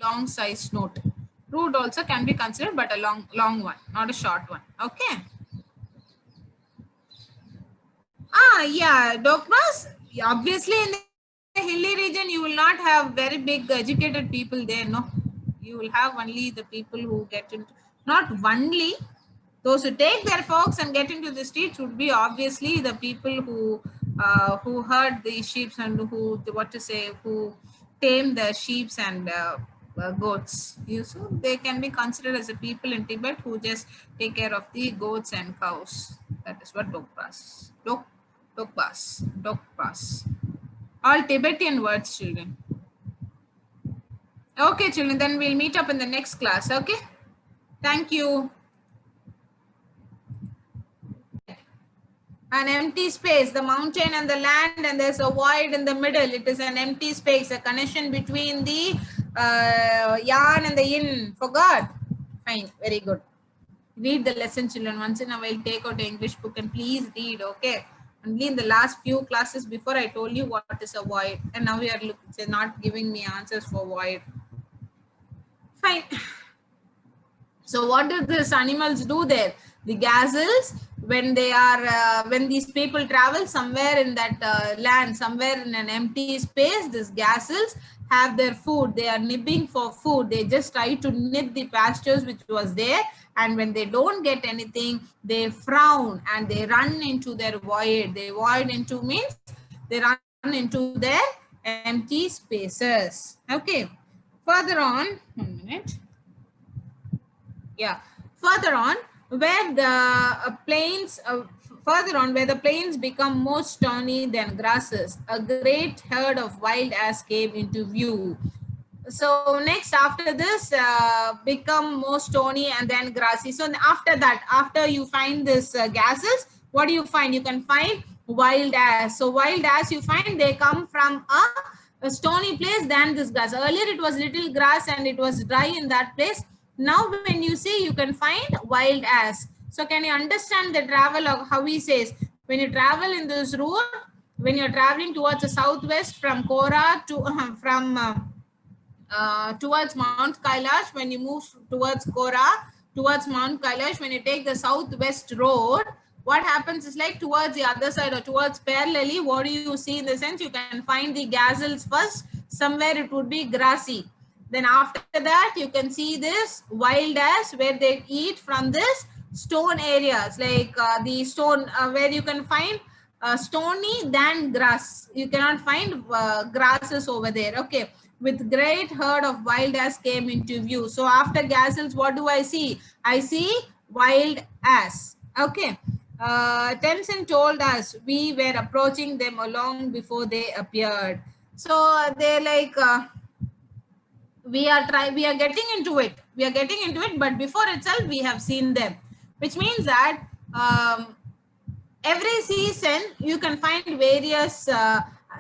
long sized note. Rude also can be considered, but a long one, not a short one. Okay. Yeah, Dokmas, obviously in the hilly region, you will not have very big educated people there, no. You will have only the people who get into, not only, those who take their folks and get into the streets would be obviously the people who herd the sheep and who, what to say, who tame the sheep and goats. So they can be considered as the people in Tibet who just take care of the goats and cows. That is what Dokpas. All Tibetan words, children. Okay, children, then we'll meet up in the next class. Okay. Thank you. An empty space, the mountain and the land, and there's a void in the middle. It is an empty space, a connection between the yarn and the yin. Forgot? Fine, very good. Read the lesson, children. Once in a while, take out the English book and please read, okay? Only in the last few classes before I told you what is a void, and now you are not giving me answers for void. Fine. So what do these animals do there? The gazelles, when they are, when these people travel somewhere in that land, somewhere in an empty space, these gazelles have their food. They are nibbing for food. They just try to nib the pastures which was there. And when they don't get anything, they frown and they run into their void. They void into means they run into their empty spaces. Okay. Further on, 1 minute. Yeah, further on where the plains become more stony than grasses, a great herd of wild ass came into view. So next, after this, become more stony and then grassy. So after that, after you find this gases, what do you find? You can find wild ass. So wild ass, you find they come from a stony place than this grass. Earlier it was little grass and it was dry in that place. Now when you see, you can find wild ass. So can you understand the travel of how he says, when you travel in this route, when you're traveling towards the southwest from Kora to towards Mount Kailash, when you move towards Kora, towards Mount Kailash, when you take the southwest road, what happens is like towards the other side or towards parallelly, what do you see in the sense? You can find the gazelles first, somewhere it would be grassy. Then after that, you can see this wild ass where they eat from this stone areas, like the stone where you can find stony than grass. You cannot find grasses over there. Okay. With great herd of wild ass came into view. So after gazelles, what do I see? I see wild ass. Okay. Tenzin told us we were approaching them long before they appeared. So they're like, we are getting into it, but before itself we have seen them, which means that every season you can find various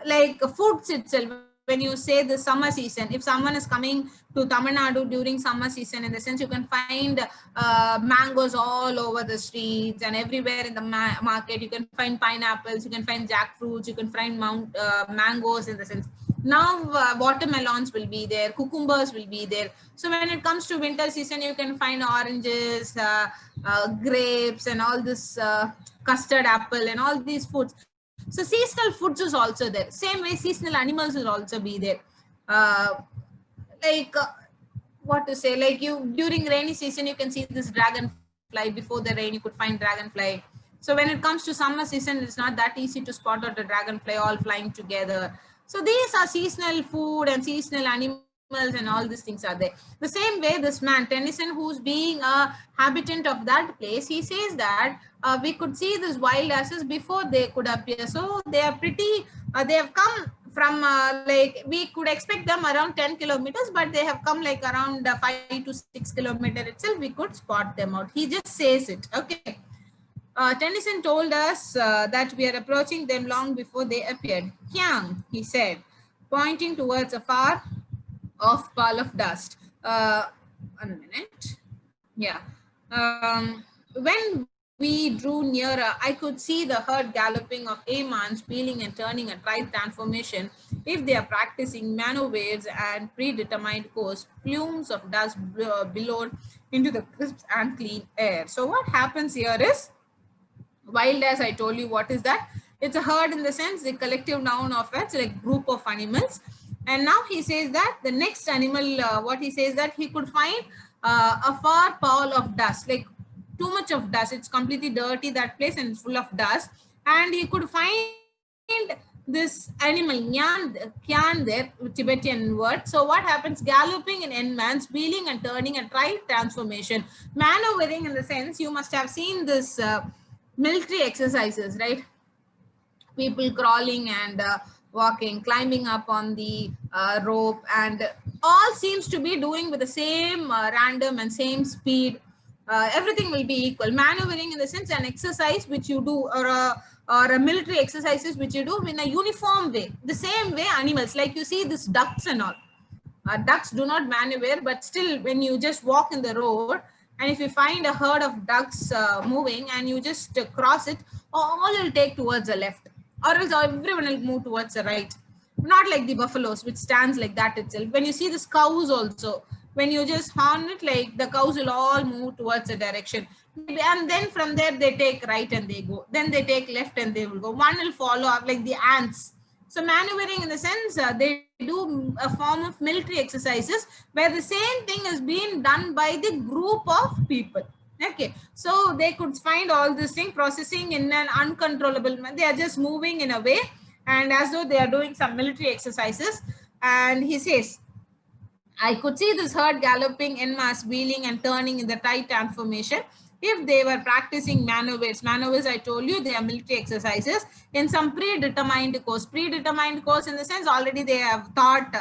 like foods itself. When you say the summer season, if someone is coming to Tamil Nadu during summer season, in the sense you can find mangoes all over the streets and everywhere in the market. You can find pineapples, you can find jackfruits, you can find mangoes in the sense. Now watermelons will be there, cucumbers will be there. So when it comes to winter season, you can find oranges, grapes and all this custard apple and all these foods. So seasonal foods is also there. Same way seasonal animals will also be there. Like what to say, like you during rainy season you can see this dragonfly. Before the rain you could find dragonfly. So when it comes to summer season, it's not that easy to spot out the dragonfly all flying together. So these are seasonal food and seasonal animals and all these things are there. The same way this man Tennyson, who's being a habitant of that place, he says that we could see these wild asses before they could appear. So they are pretty, they have come from like we could expect them around 10 kilometers, but they have come like around 5 to 6 kilometers itself. We could spot them out. He just says it. Okay. Tennyson told us that we are approaching them long before they appeared. Kyang, he said, pointing towards a far off pall of dust. 1 minute. Yeah. When we drew nearer, I could see the herd galloping of Amans, wheeling and turning a right transformation. If they are practicing maneuvers and predetermined course, plumes of dust billowed into the crisp and clean air. So what happens here is, wild, as I told you, what is that? It's a herd in the sense the collective noun of it's like group of animals. And now he says that the next animal, what he says that he could find a far pall of dust, like too much of dust. It's completely dirty, that place, and it's full of dust. And he could find this animal, kyan there, Tibetan word. So what happens? Galloping in enmans, wheeling and turning and try transformation. Maneuvering in the sense, you must have seen this military exercises, right? People crawling and walking, climbing up on the rope, and all seems to be doing with the same random and same speed. Everything will be equal. Maneuvering in the sense an exercise which you do, or a military exercises which you do in a uniform way. The same way animals, like you see this ducks and all. Ducks do not maneuver, but still when you just walk in the road, and if you find a herd of ducks moving and you just cross it, all will take towards the left, or else everyone will move towards the right. Not like the buffaloes, which stands like that itself. When you see the cows also, when you just horn it, like the cows will all move towards a direction. And then from there they take right and they go. Then they take left and they will go. One will follow up like the ants. So maneuvering in the sense they do a form of military exercises where the same thing is being done by the group of people. Okay, so they could find all this thing processing in an uncontrollable manner. They are just moving in a way and as though they are doing some military exercises. And he says, I could see this herd galloping en masse, wheeling and turning in the tight transformation. If they were practicing maneuvers, I told you they are military exercises in some predetermined course. Predetermined course in the sense already they have thought,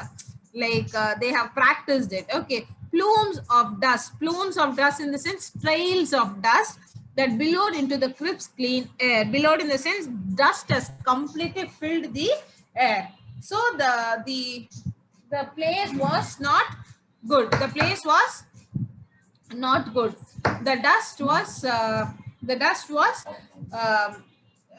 they have practiced it. Okay, plumes of dust in the sense trails of dust that billowed into the crisp, clean air. Billowed in the sense dust has completely filled the air. So the place was not good. The place was not good. The dust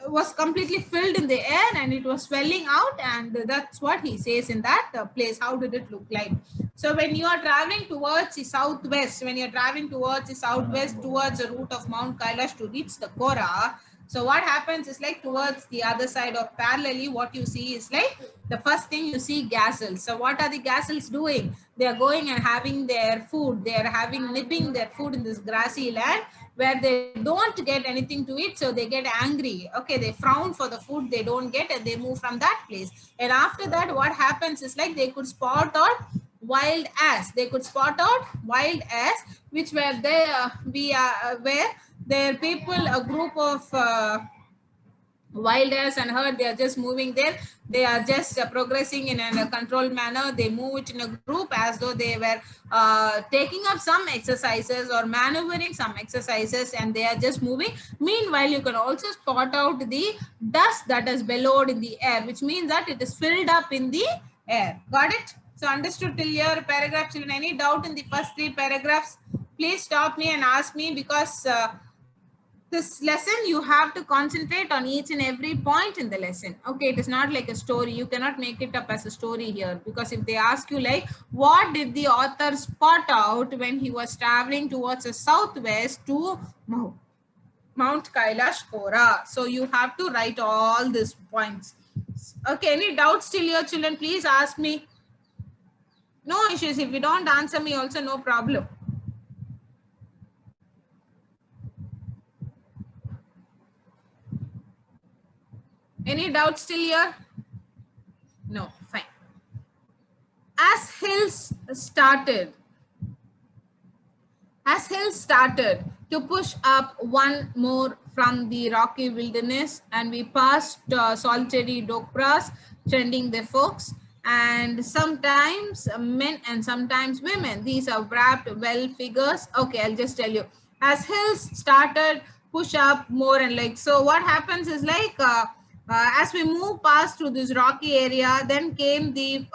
was completely filled in the air and it was swelling out, and that's what he says in that place. How did it look like? So when you are traveling towards the southwest, towards the route of Mount Kailash to reach the Kora, so what happens is like towards the other side or parallelly, what you see is like the first thing you see gazelles. So what are the gazelles doing? They are going and having their food. They are nibbing their food in this grassy land where they don't get anything to eat. So they get angry. Okay, they frown for the food they don't get and they move from that place. And after that, what happens is like they could spot out wild ass. Which were there, where their people, a group of wild ass and herd, they are just moving there. They are just progressing in a controlled manner. They move it in a group as though they were taking up some exercises or maneuvering some exercises, and they are just moving. Meanwhile, you can also spot out the dust that has billowed in the air, which means that it is filled up in the air. Got it? So understood till here, paragraph children? Any doubt in the first 3 paragraphs? Please stop me and ask me, because this lesson you have to concentrate on each and every point in the lesson. Okay, it is not like a story. You cannot make it up as a story here, because if they ask you like what did the author spot out when he was traveling towards the southwest to Mount Kailash Kora, so you have to write all these points. Okay, any doubts till here, children? Please ask me. No issues. If you don't answer me also, no problem. Any doubts still here? No, fine. As hills started to push up one more from the rocky wilderness, and we passed solitary dokras trending their folks, and sometimes men and sometimes women. These are wrapped well figures. Okay, I'll just tell you. As hills started push up more, and like, so what happens is like as we move past through this rocky area, then came the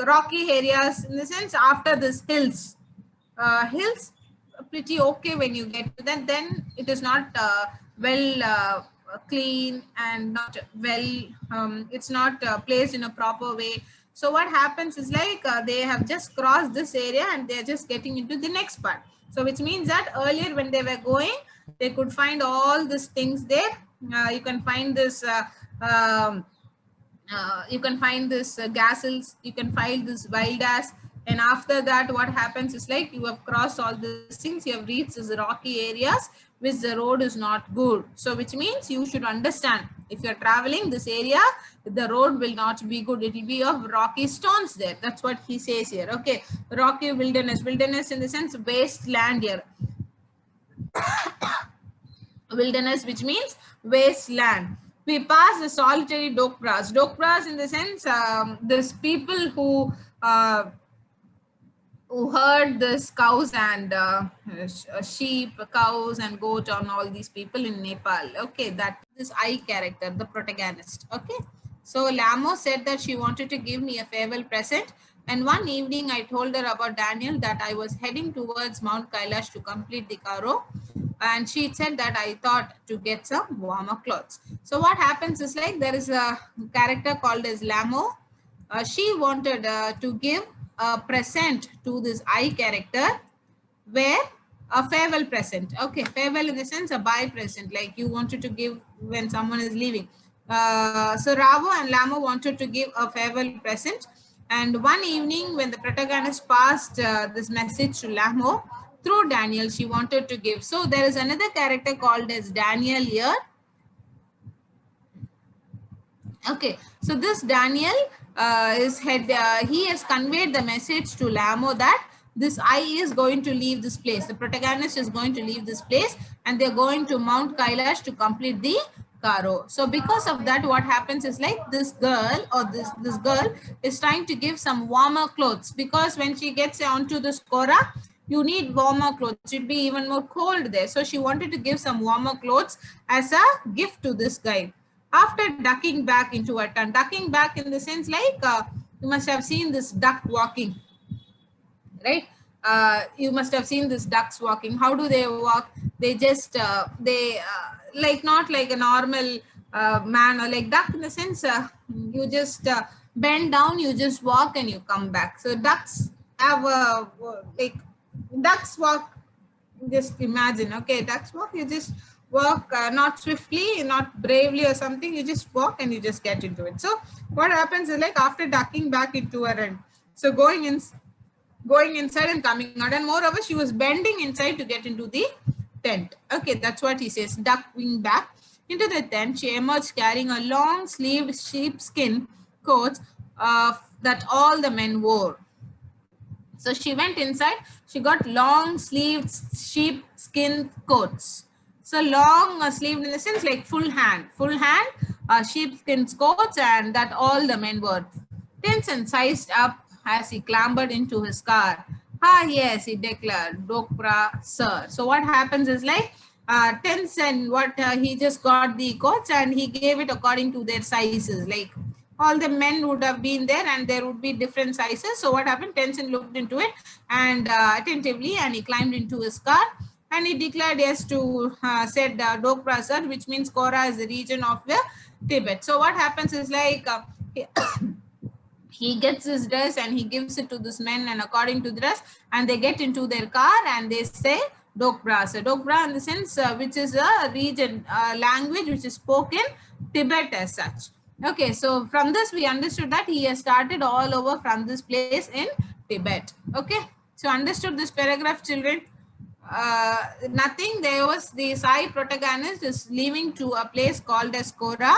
rocky areas in the sense after this hills. Hills pretty okay when you get to that, then it is not well clean and not well, it's not placed in a proper way. So what happens is like they have just crossed this area and they're just getting into the next part. So which means that earlier when they were going, they could find all these things there. You can find this you can find this gazelles, you can find this wild ass, and after that what happens is like you have crossed all these things, you have reached these rocky areas which the road is not good. So which means you should understand, if you're traveling this area, the road will not be good, it will be of rocky stones there. That's what he says here. Okay, rocky wilderness, wilderness in the sense wasteland here. Wilderness, which means wasteland. We pass the solitary dokras. Dokras in the sense, there's people who herd this cows and sheep, cows and goat on all these people in Nepal. Okay, that this I character, the protagonist. Okay, so Lamo said that she wanted to give me a farewell present. And one evening I told her about Daniel, that I was heading towards Mount Kailash to complete the Karo. And she said that I thought to get some warmer clothes. So what happens is like there is a character called as Lamo. She wanted to give a present to this I character, where a farewell present. Okay, farewell in the sense a bye present, like you wanted to give when someone is leaving. So Ravo and Lamo wanted to give a farewell present. And one evening when the protagonist passed this message to Lamo through Daniel, she wanted to give. So there is another character called as Daniel here. Okay, so this Daniel he has conveyed the message to Lamo that this I is going to leave this place. The protagonist is going to leave this place and they're going to Mount Kailash to complete the Karo. So because of that, what happens is like this girl or this girl is trying to give some warmer clothes, because when she gets onto this Kora, you need warmer clothes. It'd be even more cold there. So she wanted to give some warmer clothes as a gift to this guy. After ducking back into a tent, ducking back in the sense like you must have seen this duck walking, right? You must have seen this ducks walking. How do they walk? They just like not like a normal man, or like duck in the sense you just bend down, you just walk and you come back. So ducks have like ducks walk, just imagine. Okay, ducks walk, you just walk not swiftly, not bravely or something, you just walk and you just get into it. So what happens is like after ducking back into a run, so going inside and coming out, and moreover she was bending inside to get into the tent. Okay, that's what he says. Ducking back into the tent, she emerged carrying a long sleeved sheepskin coat that all the men wore. So she went inside, she got long sleeved sheepskin coats. So long sleeved in the sense like full hand sheepskin coats, and that all the men wore. Tenzin sized up as he clambered into his car. Ah, yes, he declared, Dokra, sir. So what happens is like Tenzin, he just got the coats and he gave it according to their sizes. Like all the men would have been there and there would be different sizes. So what happened? Tenzin looked into it and attentively, and he climbed into his car and he declared yes to said Dokra, sir, which means Kora is the region of the Tibet. So what happens is like he gets his dress and he gives it to this men, and according to the dress, and they get into their car and they say Dokra. So Dokra in the sense which is a region language which is spoken Tibet as such. Okay, so from this we understood that he has started all over from this place in Tibet. Okay, so understood this paragraph, children? Nothing. There was the Sai protagonist is leaving to a place called as Kora.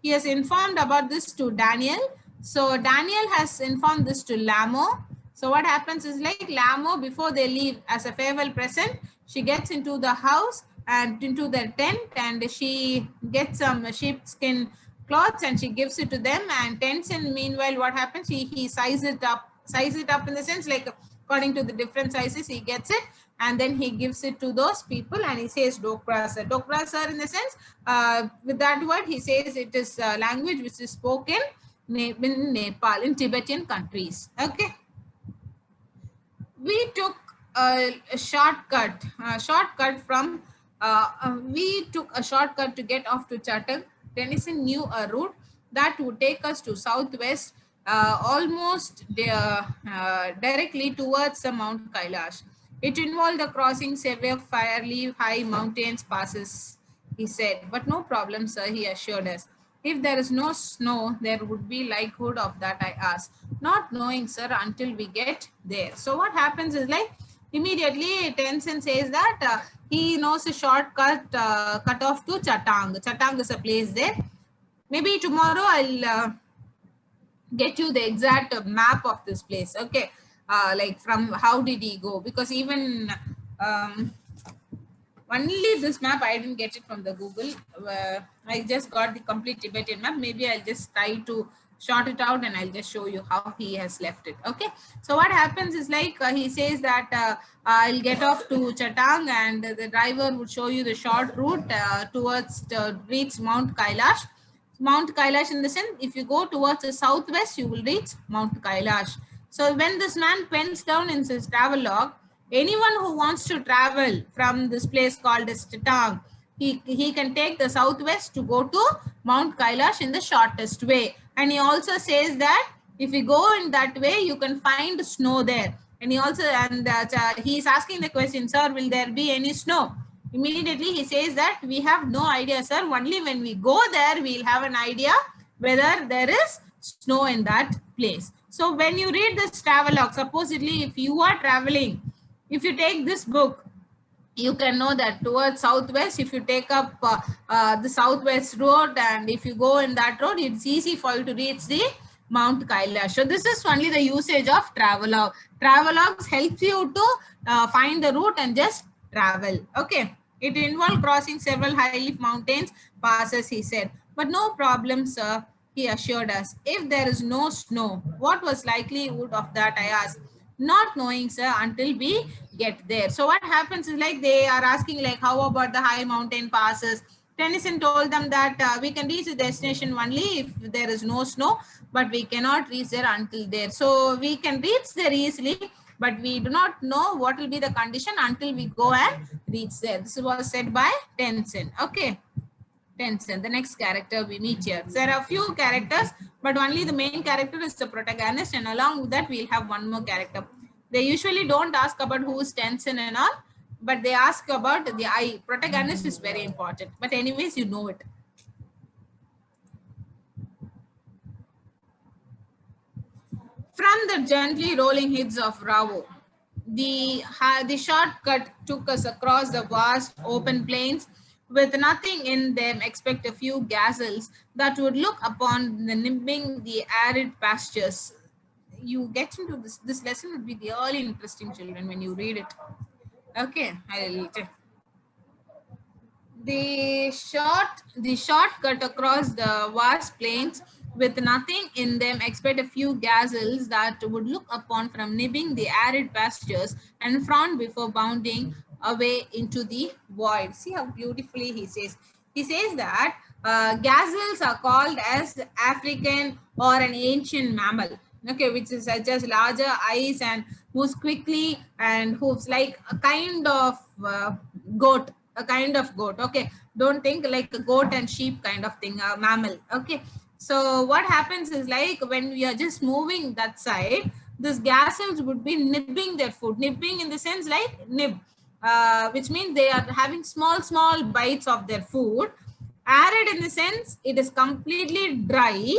He has informed about this to Daniel. So Daniel has informed this to Lamo. So what happens is like Lamo, before they leave as a farewell present, she gets into the house and into their tent, and she gets some sheepskin cloths and she gives it to them. And Tenzin, meanwhile, what happens? He sizes it up in the sense like according to the different sizes, he gets it and then he gives it to those people and he says Dokra sir. Dokra sir in the sense with that word he says it is a language which is spoken in Nepal, in Tibetan countries. Okay, we took a shortcut from We took a shortcut to get off to Chatham. Tennyson knew a route that would take us to southwest, directly towards the Mount Kailash. It involved the crossing several fairly high mountains passes, he said. But no problem, sir, he assured us. If there is no snow, there would be likelihood of that, I asked. Not knowing, sir, until we get there. So what happens is like immediately Tenson says that he knows a shortcut cut off to Chatang. Chatang is a place there. Maybe tomorrow I'll get you the exact map of this place. Okay, like from how did he go? Because even only this map I didn't get it from the Google. I just got the complete Tibetan map. Maybe I'll just try to short it out and I'll just show you how he has left it. Okay, so what happens is like he says that I'll get off to Chatang and the driver would show you the short route towards reach Mount Kailash. Mount Kailash in the sense, if you go towards the southwest, you will reach Mount Kailash. So when this man pens down in his travel log, anyone who wants to travel from this place called Chatang, he can take the southwest to go to Mount Kailash in the shortest way. And he also says that if you go in that way, you can find snow there. And he also, and he's asking the question, sir, will there be any snow? Immediately he says that we have no idea, sir. Only when we go there, we'll have an idea whether there is snow in that place. So when you read this travelogue, supposedly if you are traveling, if you take this book, you can know that towards southwest, if you take up the southwest road and if you go in that road, it's easy for you to reach the Mount Kailash. So this is only the usage of travelogue. Travelogues helps you to find the route and just travel. Okay. It involved crossing several highly mountains passes, he said. But no problem, sir, he assured us. If there is no snow, what was likelihood of that, I asked. Not knowing, sir, until we get there. So what happens is like they are asking like, how about the high mountain passes? Tennyson told them that we can reach the destination only if there is no snow, but we cannot reach there until there. So we can reach there easily, but we do not know what will be the condition until we go and reach there. This was said by Tennyson. Okay. Tennyson, the next character we meet here. So there are a few characters, but only the main character is the protagonist, and along with that, we'll have one more character. They usually don't ask about who is Tennyson and all, but they ask about the I. Protagonist is very important. But anyways, you know it. From the gently rolling hills of Ravo, the shortcut took us across the vast open plains with nothing in them except a few gazelles that would look upon the nibbing the arid pastures. You get into this. This lesson would be really interesting, children, when you read it. Okay, I'll tell. The shortcut across the vast plains with nothing in them except a few gazelles that would look upon from nibbing the arid pastures and frown before bounding away into the void. See how beautifully he says. He says that gazelles are called as African or an ancient mammal. Okay, which is such as larger eyes and moves quickly and hooves, like a kind of goat. A kind of goat. Okay, don't think like a goat and sheep kind of thing, a mammal. Okay, so what happens is like when we are just moving that side, these gazelles would be nibbing their food. Nibbing in the sense like nib, which means they are having small bites of their food. Arid in the sense it is completely dry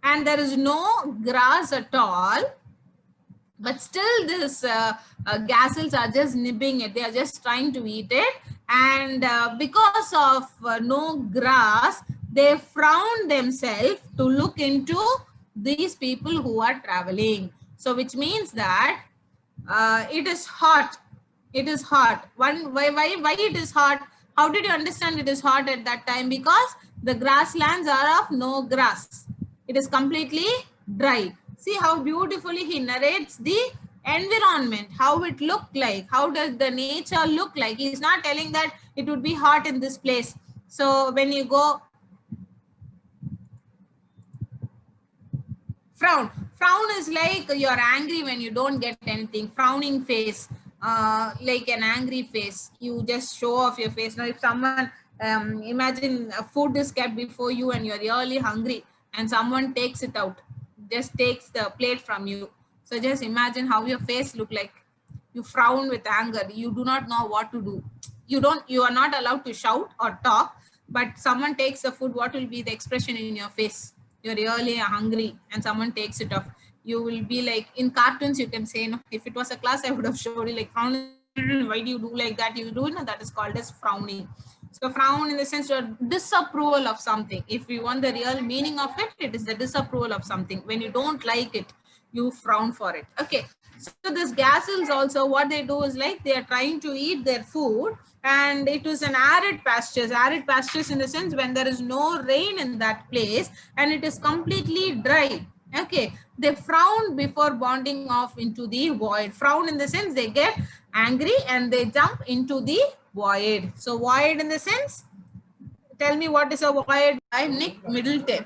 and there is no grass at all, but still this gazelles are just nibbing it. They are just trying to eat it, and because of no grass, they frown themselves to look into these people who are traveling. So which means that it is hot. It is hot. Why it is hot? How did you understand it is hot at that time? Because the grasslands are of no grass. It is completely dry. See how beautifully he narrates the environment, how it looked like, how does the nature look like. He's not telling that it would be hot in this place. So when you go, frown is like you're angry when you don't get anything, frowning face. like an angry face. You just show off your face. Now, if someone, imagine food is kept before you and you're really hungry and someone takes it out, just takes the plate from you. So just imagine how your face look like. You frown with anger. You do not know what to do. You are not allowed to shout or talk, but someone takes the food. What will be the expression in your face? You're really hungry and someone takes it off. You will be like, in cartoons you can say, no, if it was a class I would have showed you like frowning. Why do you do like that? You do it, no, that is called as frowning. So frown in the sense of disapproval of something. If you want the real meaning of it, it is the disapproval of something. When you don't like it, you frown for it. Okay. So this gazelles also, what they do is like they are trying to eat their food, and it was an arid pastures in the sense when there is no rain in that place and it is completely dry. Okay, they frown before bonding off into the void. Frown in the sense they get angry and they jump into the void. So void in the sense, tell me what is a void? By Nick Middleton.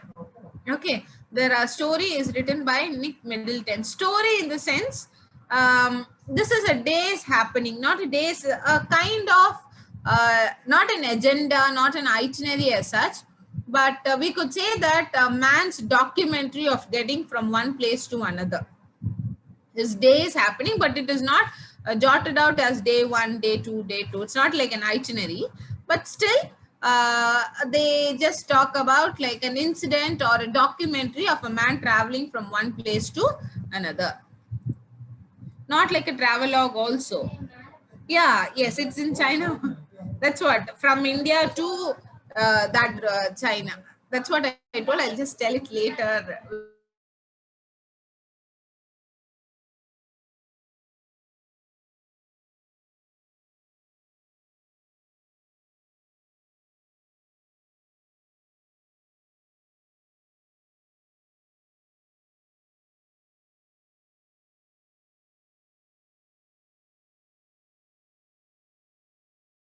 Okay, the story is written by Nick Middleton. Story in the sense, this is a day's happening, not a day's, a kind of, not an agenda, not an itinerary as such, but we could say that man's documentary of getting from one place to another. This day is happening, but it is not jotted out as day 1, day 2, day 2. It's not like an itinerary, but still they just talk about like an incident or a documentary of a man traveling from one place to another. Not like a travelogue also. Yeah, yes, it's in China. That's what, from India to China. That's what I told. I'll just tell it later